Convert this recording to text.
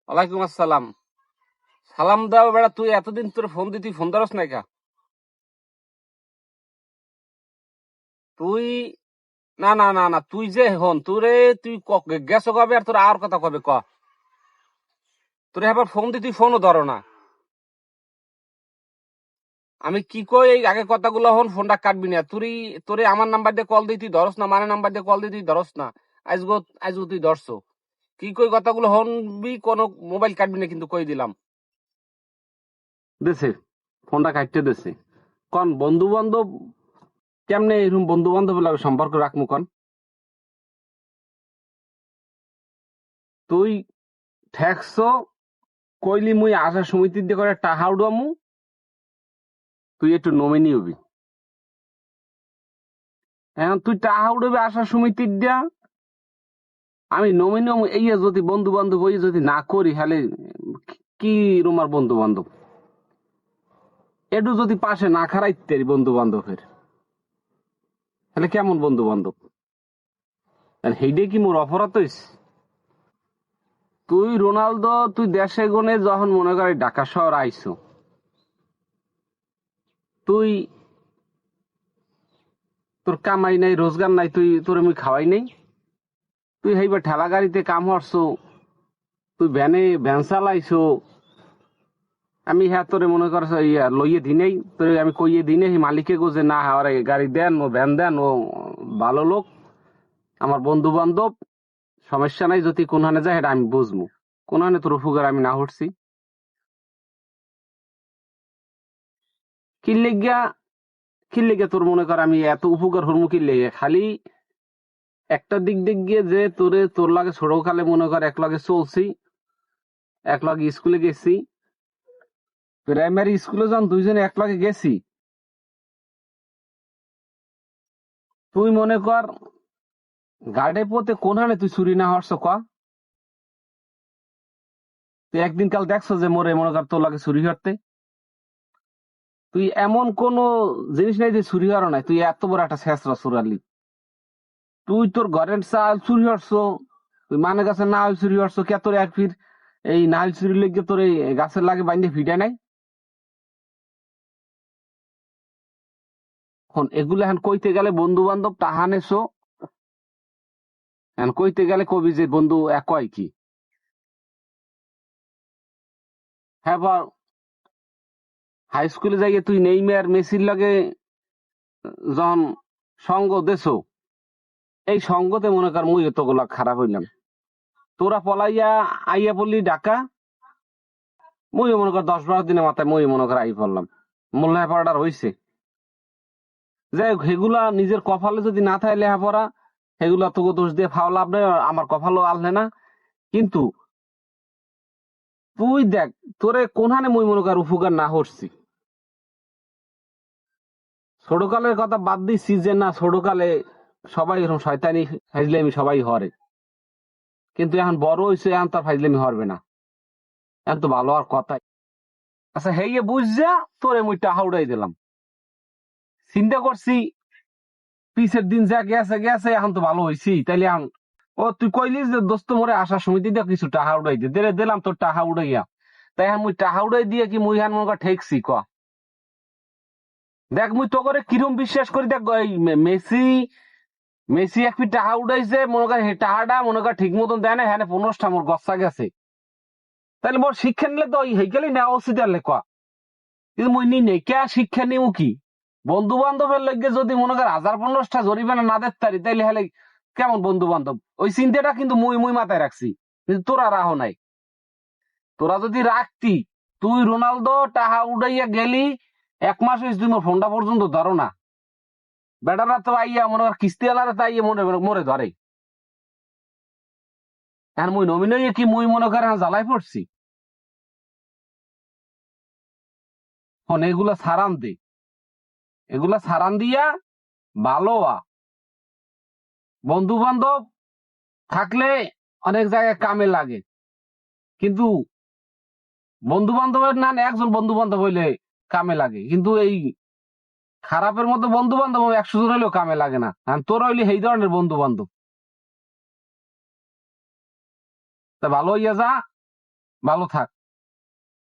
ওয়ালাইকুম আসসালাম। সালাম দাও বেড়া, তুই এতদিন তোর ফোন দিতি, ফোন ধরস নাই কা? তুই না না না না, তুই যে হন তোরে তুই গেছো কবে আর তোর আর কথা কবে ক? তোরে এবার ফোন দি, তুই ফোনও ধরো না। আমি কি কই এই আগে কথাগুলো হন, ফোনটা কাটবি না। তোরে আমার নাম্বার দিয়ে কল দিই, তুই ধরস না। মানে নাম্বার দিয়ে কল দিই, তুই ধরস না। আজগো আজগো তুই ধরছো। কি কই কথাগুলো হনবি, কোনো মোবাইল কাটবি না কিন্তু কই দিলাম। দেশে ফোনটা কাটতে দেশে। কন বন্ধু বান্ধব কেমনে এরকম বন্ধু বান্ধব লাগে সম্পর্ক রাখমু কন? তুই ঠেকছো কইলি মুই আশা সমিতির দিয়ে করে টাহা উড়ামু, তুই একটু নমিনি হবি। এখন তুই টাহা উড়াবি আশা সমিতির দিয়া, আমি নমিনি হবো। এই যদি বন্ধু বান্ধব ওই যদি না করি হলে কি রুমার বন্ধু বান্ধব? একটু যদি পাশে না খারাইতে বন্ধু বান্ধবের, তাহলে কেমন বন্ধু বান্ধব? সেইটাই কি মোর অপরাধ হইছে? তুই রোনালদো, তুই দেশে গনে যখন মনে করি ঢাকা শহর আইছো, তুই তোর কামাই নাই, রোজগার নাই, তোর আমি খাওয়াই নাই। তুই হেইবার ঠেলা গাড়িতে কাম হরছো, তুই ভ্যান চালাইছো। আমি হ্যাঁ তোরে মনে করছো ইয়া লইয়ে দিনেই তোরে আমি কইয়ে দিনে মালিকে গো যে না হ্যাঁ গাড়ি দেন, ও ভ্যান দেন, ও ভালো লোক, আমার বন্ধু বান্ধব, সমস্যা নাই। যদি কোনখানে যায় এটা আমি বুঝবো, কোনখানে তোর উপকার আমি না হচ্ছি। কিল্লেগিয়া তোর মনে কর আমি এত উপকার হরমু কিল্লেগিয়া? খালি একটা দিক গিয়ে যে তোর লাগে ছোটকালে মনে কর এক লগে চলছি, এক লগে স্কুলে গেছি, প্রাইমারি স্কুলে যখন দুইজনে এক লগে গেছি, তুই মনে কর গাড়ে পথে কোনখানে তুই চুরি না হরছ ক? তুই একদিন কাল দেখছো যে মোরে মনে কর তোর লাগে চুরি হরতে? তুই এমন কোন জিনিস নাই যে চুরি হওয়ার নাই। তুই এত বড় একটা শেষরা চুরালি। তুই তোর ঘরের চাল চুরি হরছ, তুই মানে গাছে না চুরি হরছ কে? তোর এক ফির এই নাহল চুরি লেগে তোর এই গাছের লাগে বাইন্দে ফিটাই নাই? এখন এগুলো এখন কইতে গেলে বন্ধু বান্ধব টাহানেছো, এখন কইতে গেলে কবি যে বন্ধু এক কয় কি? হ্যাঁ বল, হাই স্কুলে যাইয়ে তুই নেইমার মেসির লাগে যখন সঙ্গ দেছো, এই সঙ্গতে মনে কর মুই এতগুলা খারাপ হইলাম। তোরা পলাইয়া আইয়া পড়লি ঢাকা, মুই মনে কর 10-12 দিনের মাথায় মুই মনে কর আই পড়লাম। মূল লেখাপড়াটা হইছে, যাই হোক সেগুলা নিজের কপালে যদি না থাকে লেখাপড়া, সেগুলা তোকে দোষ দিয়ে ফাও লাভ নেই, আমার কপালও আলনে না। কিন্তু তুই দেখ তোরে কোনখানে মুই মনে কর উপকার না হচ্ছি। ছোটকালের কথা বাদ দিচ্ছি যে না ছোটকালে সবাই এরকম শয়তানি ফাইজলামি সবাই হরে, কিন্তু এখন বড় হয়েছে, এখন তার ফাইজলামি হরবে না, এখন তো ভালো আর কথাই। আচ্ছা হেয়ে বুঝছা তোরে মুই টাহা উড়াই দিলাম, চিন্তা করছি পিছের দিন যা গেছে গেছে, এখন তো ভালো হয়েছি। তাইলে এখন ও তুই কইলি যে দোস্ত মোরে আশা সমিতি দিয়ে কিছু টাহা উড়াই দিলে দিলাম তোর টাহা উড়াইয়া। তাই এখন মুই টাহা উড়াই দিয়ে কি মুই এখন মনে কর ঠেকছি ক? দেখ মুই তো করে কিরম বিশ্বাস করি। দেখ এই মেসি মেসি এক ফিট টাহা উড়াইছে, মনে কর হে টাহাটা মনে কর ঠিক মতন দেয় না, হ্যাঁ 15টা মোর গচ্ছা গেছে। তাহলে মোর শিক্ষা নিলে তো হেইকালি নেওয়া উচিত আলে ক? কিন্তু মুই নি নেই কে শিক্ষা নিব কি? বন্ধু বান্ধবের লগে যদি মনে কর 1000-15টা জরিমানা না দিতে পারি, তাইলে হলে কেমন বন্ধু বান্ধব? ওই চিন্তাটা কিন্তু মুই মুই মাথায় রাখছি, কিন্তু তোরা রাহো নাই। তোরা যদি রাখতি, তুই রোনালদো টাহা উড়াইয়া গেলি, 1 মাস হয়েছে তুই মোর ফোনটা পর্যন্ত ধরো না। বেটারা তো আইয়া মনে কর কিস্তি আলারা তো আইয়া মনে মরে ধরে। এখন মুই নমিন হইয়া কি মুই মনে কর জ্বালাই পড়ছি? এখন এগুলা সারান দে, এগুলা সারান দিয়া ভালো বন্ধু বান্ধব থাকলে অনেক জায়গায় কামে লাগে। কিন্তু বন্ধু বান্ধবের না একজন বন্ধু বান্ধব হইলে কামে লাগে, কিন্তু এই খারাপের মতো বন্ধু বান্ধব 100 জন হইলেও কামে লাগে না। আর তোর হইলে এই ধরনের বন্ধু বান্ধব, তা ভালো হইয়া যা। ভালো থাক।